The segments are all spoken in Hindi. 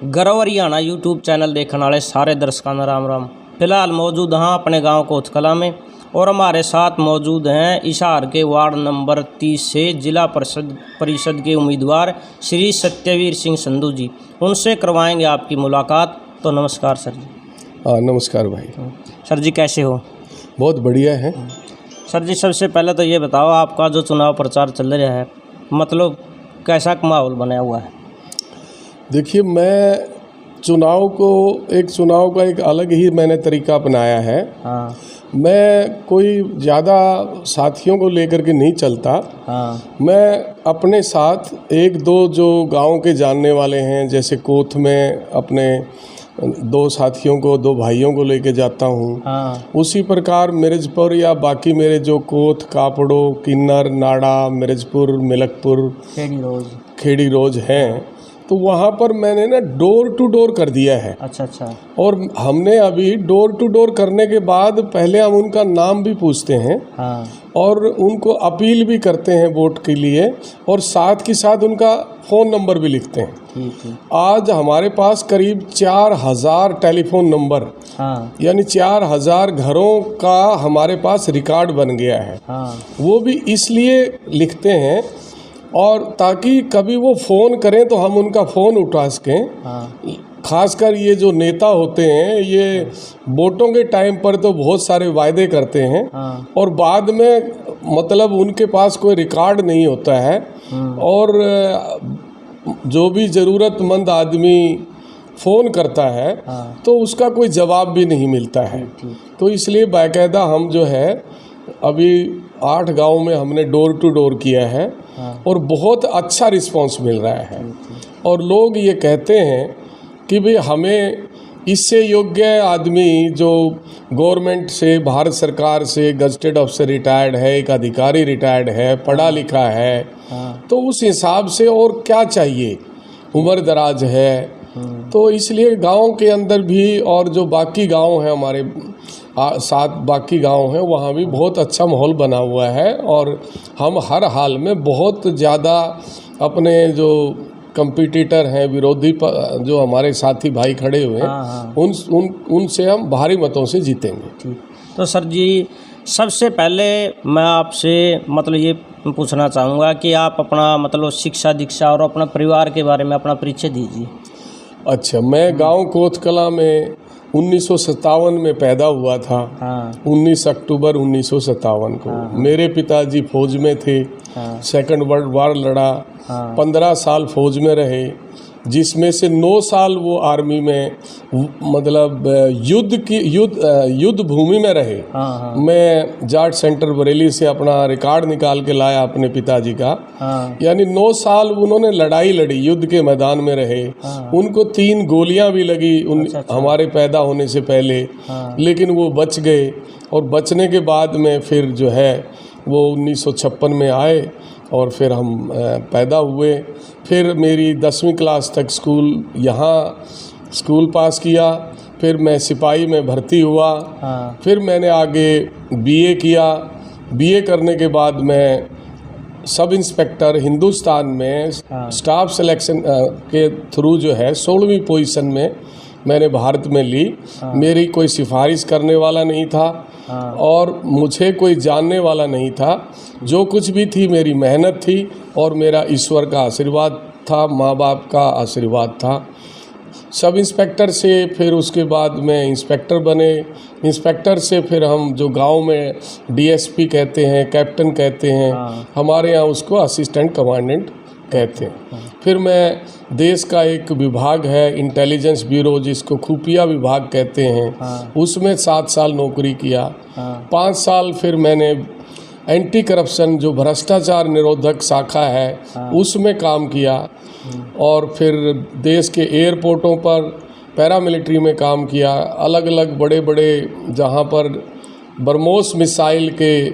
गर्व हरियाणा यूट्यूब चैनल देखने वाले सारे दर्शकों का राम राम। फिलहाल मौजूद हाँ अपने गांव कोतकला में और हमारे साथ मौजूद हैं हिसार के वार्ड नंबर 30 से जिला परिषद के उम्मीदवार श्री सत्यवीर सिंह संधू जी। उनसे करवाएंगे आपकी मुलाकात। तो नमस्कार सर जी। नमस्कार भाई। सर जी कैसे हो? बहुत बढ़िया है। सर जी सबसे पहले तो ये बताओ, आपका जो चुनाव प्रचार चल रहा है मतलब कैसा माहौल बना हुआ है? देखिए, मैं चुनाव का एक अलग ही मैंने तरीका अपनाया है। हाँ। मैं कोई ज़्यादा साथियों को लेकर के नहीं चलता। हाँ। मैं अपने साथ एक दो जो गांव के जानने वाले हैं, जैसे कोथ में अपने दो साथियों को, दो भाइयों को लेके जाता हूँ। हाँ। उसी प्रकार मिर्जपुर या बाकी मेरे जो कोथ, कापड़ो, किन्नर, नाड़ा, मिर्जपुर, मिलकपुर, खेड़ी रोज हैं, तो वहाँ पर मैंने ना डोर टू डोर कर दिया है। अच्छा। और हमने अभी डोर टू डोर करने के बाद पहले हम उनका नाम भी पूछते हैं। हाँ। और उनको अपील भी करते हैं वोट के लिए, और साथ के साथ उनका फ़ोन नंबर भी लिखते हैं। ठीक है। आज हमारे पास करीब 4000 टेलीफोन नंबर, हाँ। यानी 4000 घरों का हमारे पास रिकॉर्ड बन गया है। हाँ। वो भी इसलिए लिखते हैं और ताकि कभी वो फ़ोन करें तो हम उनका फ़ोन उठा सकें। हाँ। खासकर ये जो नेता होते हैं, ये वोटों के टाइम पर तो बहुत सारे वायदे करते हैं। हाँ। और बाद में मतलब उनके पास कोई रिकॉर्ड नहीं होता है। और जो भी ज़रूरतमंद आदमी फ़ोन करता है हाँ। तो उसका कोई जवाब भी नहीं मिलता है। तो इसलिए बाकायदा हम जो है अभी 8 गांव में हमने डोर टू डोर किया है। हाँ। और बहुत अच्छा रिस्पांस मिल रहा है। और लोग ये कहते हैं कि भाई हमें इससे योग्य आदमी जो गवर्नमेंट से, भारत सरकार से गजटेड अफसर रिटायर्ड है, एक अधिकारी रिटायर्ड है, पढ़ा लिखा है, तो उस हिसाब से और क्या चाहिए, उम्र दराज है। तो इसलिए गांव के अंदर भी और जो बाकी गांव हैं हमारे साथ बाकी गांव हैं, वहाँ भी बहुत अच्छा माहौल बना हुआ है। और हम हर हाल में बहुत ज़्यादा अपने जो कंपटीटर हैं, विरोधी जो हमारे साथी भाई खड़े हुए हैं, उनसे हम भारी मतों से जीतेंगे। तो सर जी सबसे पहले मैं आपसे मतलब ये पूछना चाहूँगा कि आप अपना मतलब शिक्षा दीक्षा और अपना परिवार के बारे में अपना परिचय दीजिए। अच्छा, मैं गांव कोतकला में 1957 में पैदा हुआ था। हाँ। 19 अक्टूबर 1957 को। हाँ। मेरे पिताजी फौज में थे। हाँ। सेकंड वर्ल्ड वार लड़ा। हाँ। 15 साल फौज में रहे, जिसमें से 9 साल वो आर्मी में मतलब युद्ध भूमि में रहे। हाँ। मैं जाट सेंटर बरेली से अपना रिकॉर्ड निकाल के लाया अपने पिताजी का। हाँ। यानी 9 साल उन्होंने लड़ाई लड़ी, युद्ध के मैदान में रहे। हाँ। उनको 3 गोलियां भी लगी हमारे पैदा होने से पहले। हाँ। लेकिन वो बच गए, और बचने के बाद में फिर जो है वो 1956 में आए और फिर हम पैदा हुए। फिर मेरी 10वीं क्लास तक स्कूल पास किया। फिर मैं सिपाही में भर्ती हुआ। हाँ। फिर मैंने आगे बीए किया। बीए करने के बाद मैं सब इंस्पेक्टर हिंदुस्तान में स्टाफ सिलेक्शन के थ्रू जो है 16वीं पोजीशन में मैंने भारत में ली। मेरी कोई सिफारिश करने वाला नहीं था। और मुझे कोई जानने वाला नहीं था। जो कुछ भी थी मेरी मेहनत थी और मेरा ईश्वर का आशीर्वाद था, माँ बाप का आशीर्वाद था। सब इंस्पेक्टर से फिर उसके बाद में इंस्पेक्टर बने। इंस्पेक्टर से फिर हम जो गांव में डीएसपी कहते हैं, कैप्टन कहते हैं, हमारे यहाँ उसको असिस्टेंट कमांडेंट कहते हैं। फिर मैं देश का एक विभाग है इंटेलिजेंस ब्यूरो, जिसको खुफिया विभाग कहते हैं, उसमें 7 साल नौकरी किया। 5 साल फिर मैंने एंटी करप्शन जो भ्रष्टाचार निरोधक शाखा है उसमें काम किया। और फिर देश के एयरपोर्टों पर पैरामिलिट्री में काम किया। अलग अलग बड़े बड़े जहाँ पर ब्रह्मोस मिसाइल के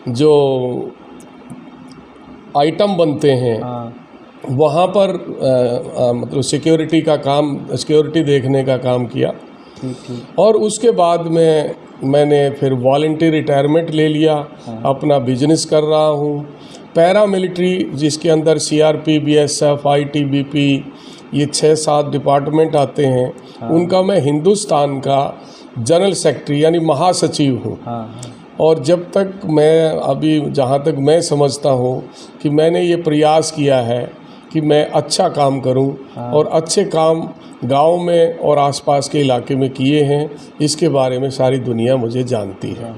जो आइटम बनते हैं वहाँ पर मतलब सिक्योरिटी देखने का काम किया। और उसके बाद में मैंने फिर वॉलंटियर रिटायरमेंट ले लिया। अपना बिजनेस कर रहा हूँ। पैरामिलिट्री जिसके अंदर सीआरपी, बीएसएफ, आईटीबीपी, ये 6-7 डिपार्टमेंट आते हैं, उनका मैं हिंदुस्तान का जनरल सेक्रेटरी यानी महासचिव हूँ। और जब तक मैं अभी जहाँ तक मैं समझता हूँ कि मैंने ये प्रयास किया है कि मैं अच्छा काम करूं और अच्छे काम गांव में और आसपास के इलाके में किए हैं, इसके बारे में सारी दुनिया मुझे जानती है।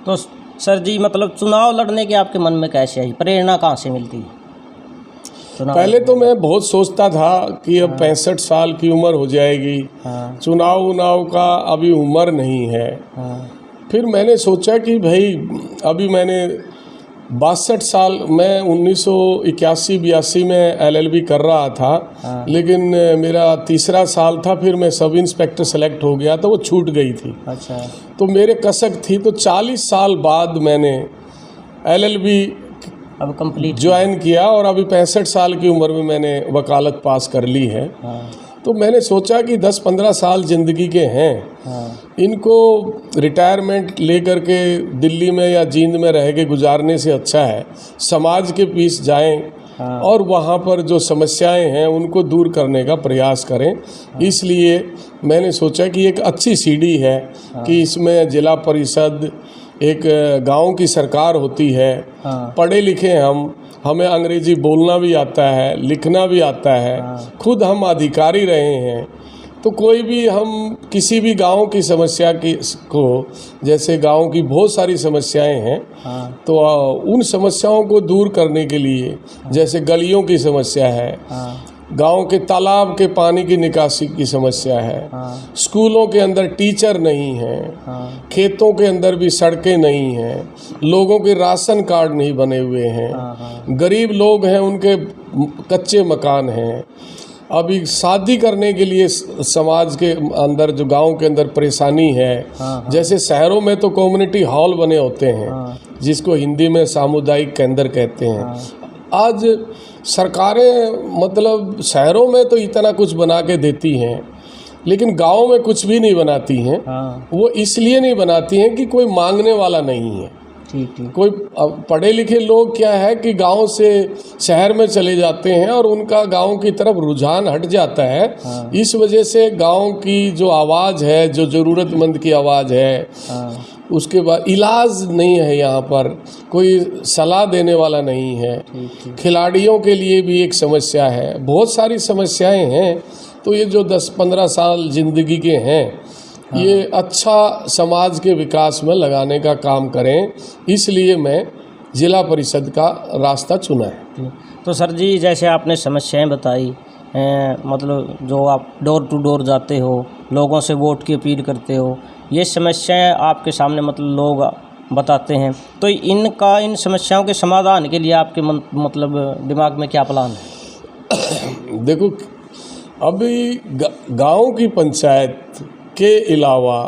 तो सर जी मतलब चुनाव लड़ने की आपके मन में कैसे आई, प्रेरणा कहाँ से मिलती है? पहले तो मैं बहुत सोचता था कि अब 65 साल की उम्र हो जाएगी, चुनाव का अभी उम्र नहीं है। फिर मैंने सोचा कि भाई अभी मैंने 62 साल, मैं 1981-82 में LLB कर रहा था, लेकिन मेरा तीसरा साल था, फिर मैं सब इंस्पेक्टर सेलेक्ट हो गया तो वो छूट गई थी। अच्छा। तो मेरे कसक थी, तो 40 साल बाद मैंने LLB अब कंप्लीट ज्वाइन किया और अभी 65 साल की उम्र में मैंने वकालत पास कर ली है। तो मैंने सोचा कि 10-15 साल ज़िंदगी के हैं, इनको रिटायरमेंट लेकर के दिल्ली में या जींद में रह के गुजारने से अच्छा है समाज के बीच जाएं और वहाँ पर जो समस्याएं हैं उनको दूर करने का प्रयास करें। इसलिए मैंने सोचा कि एक अच्छी सीढ़ी है कि इसमें जिला परिषद, एक गांव की सरकार होती है, पढ़े लिखे हमें अंग्रेजी बोलना भी आता है, लिखना भी आता है, खुद हम अधिकारी रहे हैं, तो कोई भी हम किसी भी गांव की समस्या को, जैसे गांव की बहुत सारी समस्याएं हैं, तो उन समस्याओं को दूर करने के लिए, जैसे गलियों की समस्या है, गांव के तालाब के पानी की निकासी की समस्या है, स्कूलों के अंदर टीचर नहीं हैं, खेतों के अंदर भी सड़कें नहीं हैं, लोगों के राशन कार्ड नहीं बने हुए हैं, गरीब लोग हैं उनके कच्चे मकान हैं, अभी शादी करने के लिए समाज के अंदर जो गांव के अंदर परेशानी है, जैसे शहरों में तो कम्युनिटी हॉल बने होते हैं जिसको हिंदी में सामुदायिक केंद्र कहते हैं। आज सरकारें मतलब शहरों में तो इतना कुछ बना के देती हैं, लेकिन गाँव में कुछ भी नहीं बनाती हैं। वो इसलिए नहीं बनाती हैं कि कोई मांगने वाला नहीं है। कोई पढ़े लिखे लोग क्या है कि गांव से शहर में चले जाते हैं और उनका गांव की तरफ रुझान हट जाता है। इस वजह से गांव की जो आवाज़ है, जो ज़रूरतमंद की आवाज़ है, उसके बाद इलाज नहीं है, यहाँ पर कोई सलाह देने वाला नहीं है, खिलाड़ियों के लिए भी एक समस्या है, बहुत सारी समस्याएं हैं। तो ये जो 10-15 साल ज़िंदगी के हैं, ये अच्छा समाज के विकास में लगाने का काम करें, इसलिए मैं जिला परिषद का रास्ता चुना है। तो सर जी जैसे आपने समस्याएं बताई, मतलब जो आप डोर टू डोर जाते हो, लोगों से वोट की अपील करते हो, ये समस्याएं आपके सामने मतलब लोग बताते हैं, तो इन समस्याओं के समाधान के लिए आपके मतलब दिमाग में क्या प्लान है? देखो, अभी गांव की पंचायत के अलावा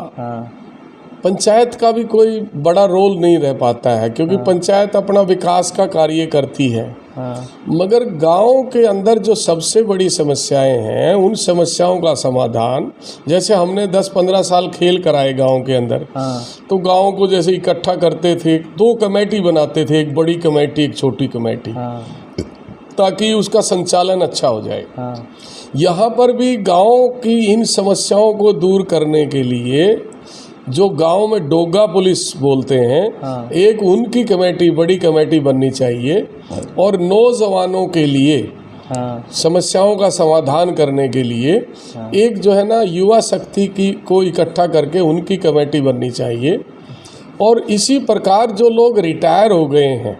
पंचायत का भी कोई बड़ा रोल नहीं रह पाता है, क्योंकि पंचायत अपना विकास का कार्य करती है, मगर गांव के अंदर जो सबसे बड़ी समस्याएं हैं, उन समस्याओं का समाधान, जैसे हमने 10-15 साल खेल कराए गांव के अंदर, तो गांव को जैसे इकट्ठा करते थे, 2 कमेटी बनाते थे, एक बड़ी कमेटी, एक छोटी कमेटी, ताकि उसका संचालन अच्छा हो जाए। यहाँ पर भी गांव की इन समस्याओं को दूर करने के लिए जो गांव में डोगा पुलिस बोलते हैं, एक उनकी कमेटी, बड़ी कमेटी बननी चाहिए, और नौजवानों के लिए समस्याओं का समाधान करने के लिए एक जो है ना युवा शक्ति को इकट्ठा करके उनकी कमेटी बननी चाहिए। और इसी प्रकार जो लोग रिटायर हो गए हैं,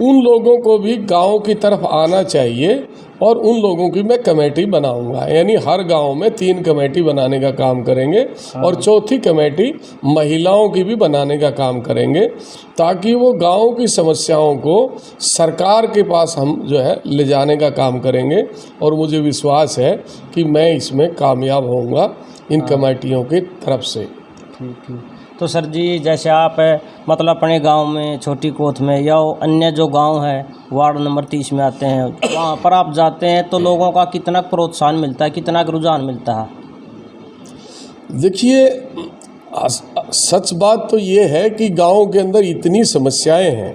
उन लोगों को भी गांव की तरफ आना चाहिए, और उन लोगों की मैं कमेटी बनाऊंगा, यानी हर गांव में 3 कमेटी बनाने का काम करेंगे, और चौथी कमेटी महिलाओं की भी बनाने का काम करेंगे, ताकि वो गांव की समस्याओं को सरकार के पास हम जो है ले जाने का काम करेंगे। और मुझे विश्वास है कि मैं इसमें कामयाब होऊंगा इन कमेटियों की तरफ से। ठीक। तो सर जी जैसे आप मतलब अपने गांव में छोटी कोत में या अन्य जो गांव है वार्ड नंबर 30 में आते हैं, वहाँ पर आप जाते हैं तो लोगों का कितना प्रोत्साहन मिलता है, कितना रुझान मिलता है? देखिए, सच बात तो ये है कि गांव के अंदर इतनी समस्याएं हैं,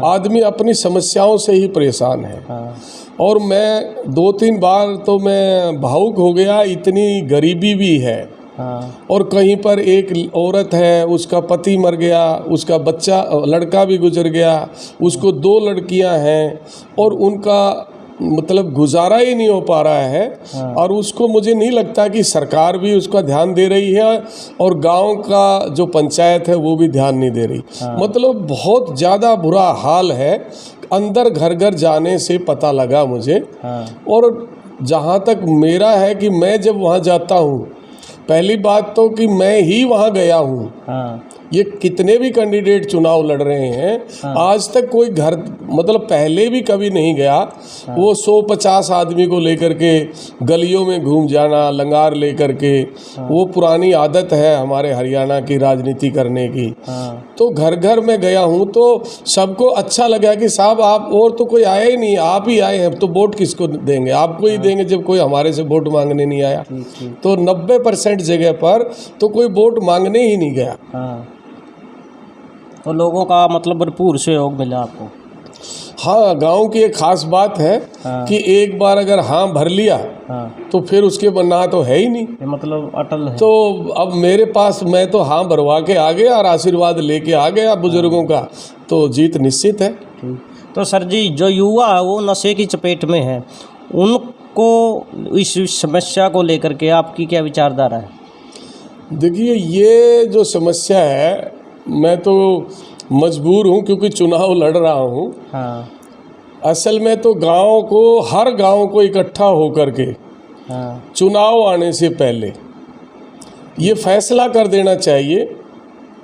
आदमी अपनी समस्याओं से ही परेशान है। और मैं 2-3 बार तो मैं भावुक हो गया, इतनी गरीबी भी है। हाँ। और कहीं पर एक औरत है, उसका पति मर गया, उसका बच्चा लड़का भी गुजर गया, उसको 2 लड़कियां हैं और उनका मतलब गुजारा ही नहीं हो पा रहा है। हाँ। और उसको मुझे नहीं लगता कि सरकार भी उसका ध्यान दे रही है और गांव का जो पंचायत है वो भी ध्यान नहीं दे रही। हाँ। मतलब बहुत ज़्यादा बुरा हाल है। अंदर घर घर जाने से पता लगा मुझे। हाँ। और जहाँ तक मेरा है कि मैं जब वहाँ जाता हूँ, पहली बात तो कि मैं ही वहाँ गया हूँ। हाँ। ये कितने भी कैंडिडेट चुनाव लड़ रहे हैं, हाँ। आज तक कोई घर मतलब पहले भी कभी नहीं गया। हाँ। वो 100-50 आदमी को लेकर के गलियों में घूम जाना, लंगार लेकर के। हाँ। वो पुरानी आदत है हमारे हरियाणा की राजनीति करने की। हाँ। तो घर घर में गया हूँ तो सबको अच्छा लगा कि साहब आप, और तो कोई आया ही नहीं, आप ही आए हैं, तो वोट किसको देंगे? आपको ही देंगे जब कोई हमारे से वोट मांगने नहीं आया। तो 90% जगह पर तो कोई वोट मांगने ही नहीं गया। हाँ। तो लोगों का मतलब भरपूर सहयोग मिला आपको? हाँ, गांव की एक खास बात है। हाँ। कि एक बार अगर हाँ भर लिया हाँ। तो फिर उसके बनना तो है ही नहीं। ये मतलब अटल है। तो अब मेरे पास, मैं तो हाँ भरवा के आ गया और आशीर्वाद लेके आ गया बुजुर्गों का, तो जीत निश्चित है। ठीक। तो सर जी, जो युवा है वो नशे की चपेट में है, उनको इस समस्या को लेकर के आपकी क्या विचारधारा है? देखिए, ये जो समस्या है, मैं तो मजबूर हूँ क्योंकि चुनाव लड़ रहा हूँ। हाँ। असल में तो गांव को, हर गांव को इकट्ठा होकर के हाँ। चुनाव आने से पहले ये फैसला कर देना चाहिए,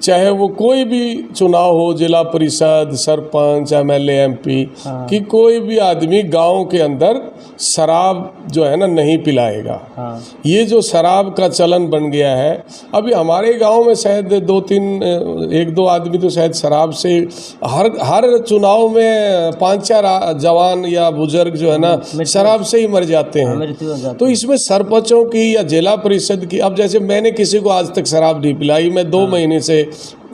चाहे वो कोई भी चुनाव हो, जिला परिषद, सरपंच, एमएलए, एमपी, हाँ। कि कोई भी आदमी गांव के अंदर शराब जो है ना नहीं पिलाएगा। हाँ। ये जो शराब का चलन बन गया है, अभी हमारे गांव में शायद 1-2 आदमी तो शायद शराब से हर चुनाव में 5-4 जवान या बुजुर्ग जो है ना शराब से ही मर जाते हैं। मृत्यु हो जाती तो इसमें सरपंचों की या जिला परिषद की, अब जैसे मैंने किसी को आज तक शराब नहीं पिलाई, मैं 2 महीने से,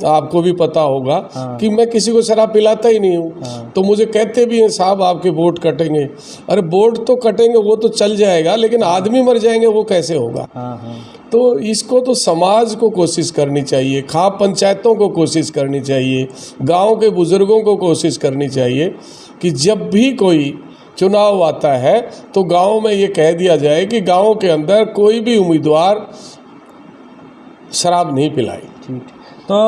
आपको भी पता होगा कि मैं किसी को शराब पिलाता ही नहीं हूँ। तो मुझे कहते भी हैं साहब आपके वोट कटेंगे। अरे वोट तो कटेंगे, वो तो चल जाएगा, लेकिन आदमी मर जाएंगे वो कैसे होगा? तो इसको तो समाज को कोशिश करनी चाहिए, खाप पंचायतों को कोशिश करनी चाहिए, गांव के बुजुर्गों को कोशिश करनी चाहिए कि जब भी कोई चुनाव आता है तो गांव में ये कह दिया जाए कि गांव के अंदर कोई भी उम्मीदवार शराब नहीं पिलाई। ठीक। तो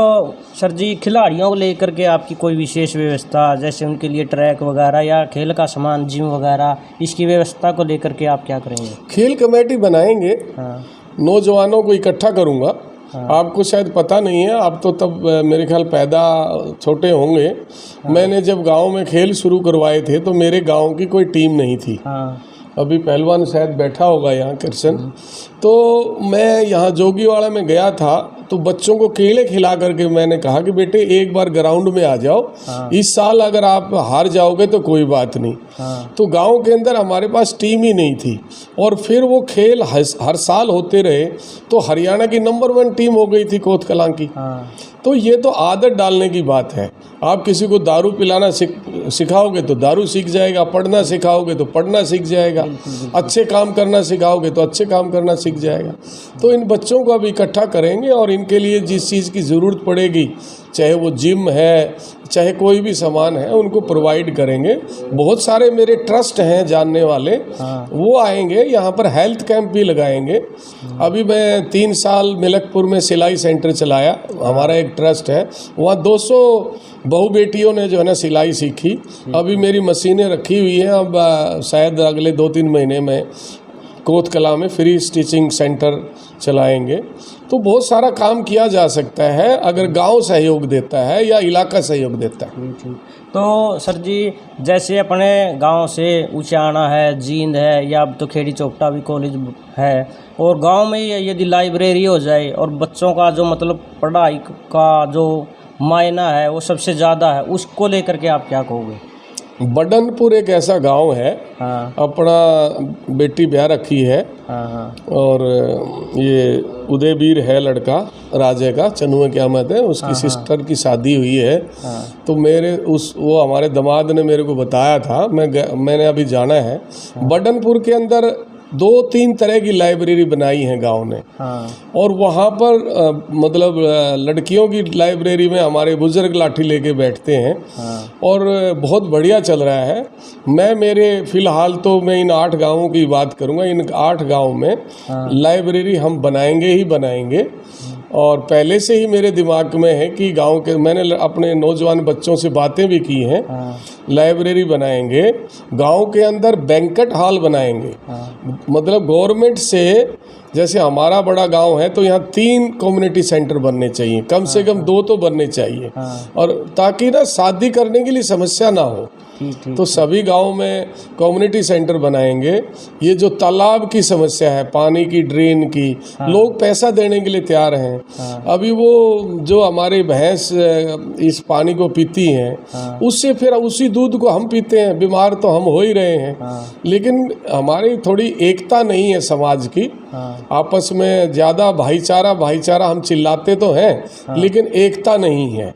सर जी, खिलाड़ियों को लेकर के आपकी कोई विशेष व्यवस्था, जैसे उनके लिए ट्रैक वगैरह या खेल का सामान, जिम वगैरह, इसकी व्यवस्था को लेकर के आप क्या करेंगे? खेल कमेटी बनाएंगे। हाँ। नौजवानों को इकट्ठा करूंगा। हाँ। आपको शायद पता नहीं है, आप तो तब मेरे ख्याल पैदा छोटे होंगे। हाँ। मैंने जब गांव में खेल शुरू करवाए थे तो मेरे गांव की कोई टीम नहीं थी। हाँ। अभी पहलवान शायद बैठा होगा यहाँ, कृष्ण। तो मैं यहाँ जोगीवाड़ा में गया था, तो बच्चों को केले खिला करके मैंने कहा कि बेटे एक बार ग्राउंड में आ जाओ। हाँ। इस साल अगर आप हार जाओगे तो कोई बात नहीं। हाँ। तो गांव के अंदर हमारे पास टीम ही नहीं थी, और फिर वो खेल हर साल होते रहे, तो हरियाणा की नंबर 1 टीम हो गई थी कोतकलां की। हाँ। तो ये तो आदत डालने की बात है। आप किसी को दारू पिलाना सिखाओगे तो दारू सीख जाएगा, पढ़ना सिखाओगे तो पढ़ना सीख जाएगा, अच्छे काम करना सिखाओगे तो अच्छे काम करना सीख जाएगा। तो इन बच्चों को अब इकट्ठा करेंगे और इनके लिए जिस चीज़ की ज़रूरत पड़ेगी, चाहे वो जिम है, चाहे कोई भी सामान है, उनको प्रोवाइड करेंगे। बहुत सारे मेरे ट्रस्ट हैं जानने वाले, वो आएंगे, यहाँ पर हेल्थ कैंप भी लगाएंगे। अभी मैं 3 साल मिलकपुर में सिलाई सेंटर चलाया, हमारा एक ट्रस्ट है, वहाँ 200 बहू बेटियों ने जो है ना सिलाई सीखी। अभी मेरी मशीनें रखी हुई हैं, अब शायद अगले 2-3 महीने में कोतकलां में फ्री स्टिचिंग सेंटर चलाएंगे। तो बहुत सारा काम किया जा सकता है अगर गांव सहयोग देता है या इलाका सहयोग देता है। तो सर जी, जैसे अपने गांव से ऊंचाना है, जींद है, या अब तो खेड़ी चौपटा भी कॉलेज है, और गांव में यदि लाइब्रेरी हो जाए और बच्चों का जो मतलब पढ़ाई का जो मायना है वो सबसे ज़्यादा है, उसको लेकर के आप क्या कहोगे? बडनपुर एक ऐसा गांव है, हाँ अपना बेटी ब्याह रखी है हाँ हाँ और ये उदयवीर है लड़का, राजे का, चनुए क्या मत है, उसकी सिस्टर की शादी हुई है। हाँ तो वो हमारे दामाद ने मेरे को बताया था, मैंने अभी जाना है। बडनपुर के अंदर 2-3 तरह की लाइब्रेरी बनाई है गांव ने, हाँ और वहाँ पर मतलब लड़कियों की लाइब्रेरी में हमारे बुजुर्ग लाठी लेके बैठते हैं हाँ और बहुत बढ़िया चल रहा है। फ़िलहाल तो मैं इन 8 गांवों की बात करूँगा। इन 8 गांव में लाइब्रेरी हम बनाएंगे ही बनाएंगे, और पहले से ही मेरे दिमाग में है कि गांव के, मैंने अपने नौजवान बच्चों से बातें भी की हैं, लाइब्रेरी बनाएंगे, गांव के अंदर बैंक्वेट हॉल बनाएंगे। मतलब गवर्नमेंट से, जैसे हमारा बड़ा गांव है तो यहाँ 3 कम्युनिटी सेंटर बनने चाहिए, कम से कम 2 तो बनने चाहिए, और ताकि ना शादी करने के लिए समस्या ना हो। तो सभी गांव में कम्युनिटी सेंटर बनाएंगे। ये जो तालाब की समस्या है, पानी की, ड्रेन की, लोग पैसा देने के लिए तैयार हैं। अभी वो जो हमारी भैंस इस पानी को पीती हैं, उससे फिर उसी दूध को हम पीते हैं, बीमार तो हम हो ही रहे हैं। लेकिन हमारी थोड़ी एकता नहीं है समाज की, आपस में ज़्यादा भाईचारा हम चिल्लाते तो हैं, लेकिन एकता नहीं है।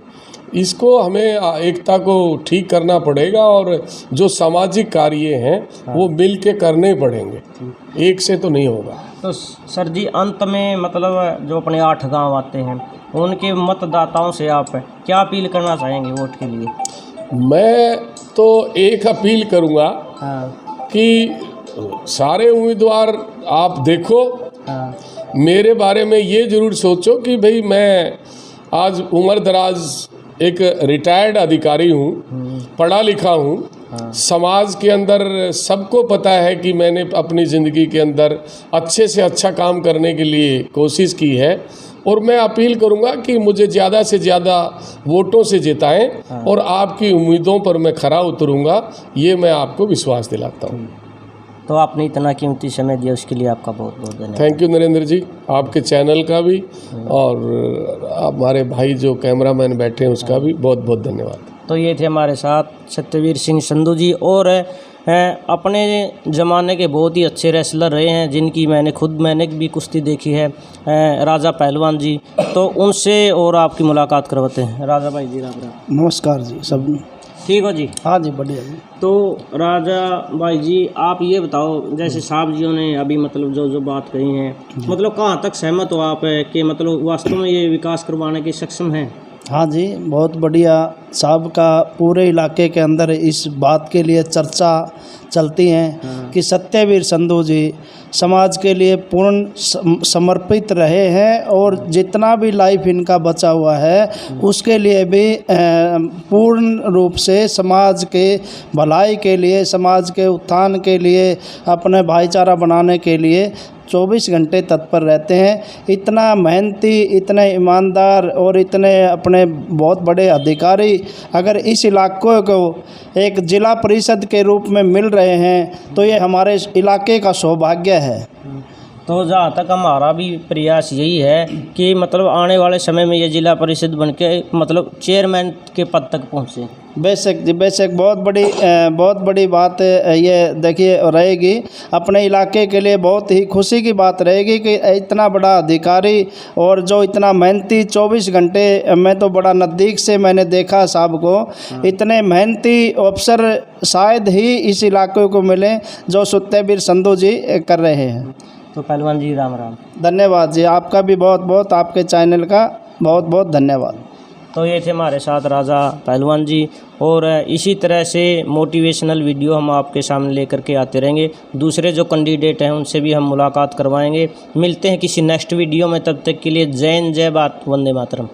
इसको हमें एकता को ठीक करना पड़ेगा, और जो सामाजिक कार्य हैं वो मिल के करने पड़ेंगे, एक से तो नहीं होगा। तो सर जी, अंत में मतलब जो अपने 8 गांव आते हैं, उनके मतदाताओं से आप क्या अपील करना चाहेंगे वोट के लिए? मैं तो एक अपील करूँगा कि सारे उम्मीदवार आप देखो, मेरे बारे में ये ज़रूर सोचो कि भाई मैं आज उम्र दराज एक रिटायर्ड अधिकारी हूँ, पढ़ा लिखा हूँ। समाज के अंदर सबको पता है कि मैंने अपनी ज़िंदगी के अंदर अच्छे से अच्छा काम करने के लिए कोशिश की है, और मैं अपील करूँगा कि मुझे ज़्यादा से ज़्यादा वोटों से जिताएं, और आपकी उम्मीदों पर मैं खरा उतरूँगा, ये मैं आपको विश्वास दिलाता हूँ। तो आपने इतना कीमती समय दिया, उसके लिए आपका बहुत बहुत धन्यवाद। थैंक यू नरेंद्र जी, आपके चैनल का भी, और हमारे भाई जो कैमरामैन बैठे हैं उसका भी बहुत बहुत धन्यवाद। तो ये थे हमारे साथ सत्यवीर सिंह संधू जी, और अपने ज़माने के बहुत ही अच्छे रेसलर रहे हैं, जिनकी मैंने भी कुश्ती देखी है, राजा पहलवान जी। तो उनसे और आपकी मुलाकात करवाते हैं। राजा भाई जी, राम राम। नमस्कार जी, सब ठीक हो जी? हाँ जी, बढ़िया जी। तो राजा भाई जी, आप ये बताओ, जैसे साहब जियों ने अभी मतलब जो बात कही है, मतलब कहाँ तक सहमत हो आप कि मतलब वास्तव में ये विकास करवाने के सक्षम हैं? हाँ जी, बहुत बढ़िया। साहब का पूरे इलाके के अंदर इस बात के लिए चर्चा चलती है कि सत्यवीर संधू जी समाज के लिए पूर्ण समर्पित रहे हैं, और जितना भी लाइफ इनका बचा हुआ है उसके लिए भी पूर्ण रूप से समाज के भलाई के लिए, समाज के उत्थान के लिए, अपने भाईचारा बनाने के लिए 24 घंटे तत्पर रहते हैं। इतना मेहनती, इतने ईमानदार और इतने अपने बहुत बड़े अधिकारी अगर इस इलाकों को एक जिला परिषद के रूप में मिल रहे हैं तो ये हमारे इलाके का सौभाग्य है। तो जहाँ तक हमारा भी प्रयास यही है कि मतलब आने वाले समय में ये जिला परिषद बन के मतलब चेयरमैन के पद तक पहुँचे। बेशक जी, बेशक बहुत बड़ी बात ये देखिए रहेगी, अपने इलाके के लिए बहुत ही खुशी की बात रहेगी कि इतना बड़ा अधिकारी और जो इतना मेहनती 24 घंटे, मैं तो बड़ा नज़दीक से मैंने देखा साहब को, इतने मेहनती अफसर शायद ही इस इलाके को मिले जो सत्यवीर संधू जी कर रहे हैं। तो पहलवान जी, राम राम। धन्यवाद जी, आपका भी बहुत बहुत, आपके चैनल का बहुत बहुत धन्यवाद। तो ये थे हमारे साथ राजा पहलवान जी, और इसी तरह से मोटिवेशनल वीडियो हम आपके सामने लेकर के आते रहेंगे। दूसरे जो कैंडिडेट हैं उनसे भी हम मुलाकात करवाएंगे। मिलते हैं किसी नेक्स्ट वीडियो में, तब तक के लिए जय हिंद, जय भारत, वंदे मातरम।